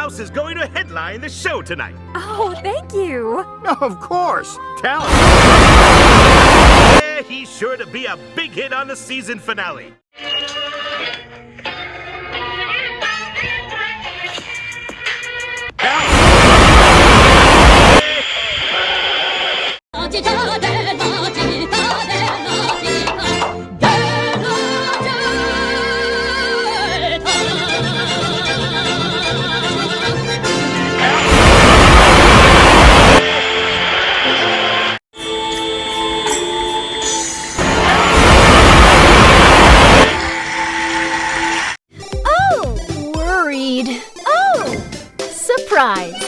Klaus is going to headline the show tonight. Oh, thank you. Of course. Tell him. Yeah, he's sure to be a big hit on the season finale. Oh, worried. Oh, surprise.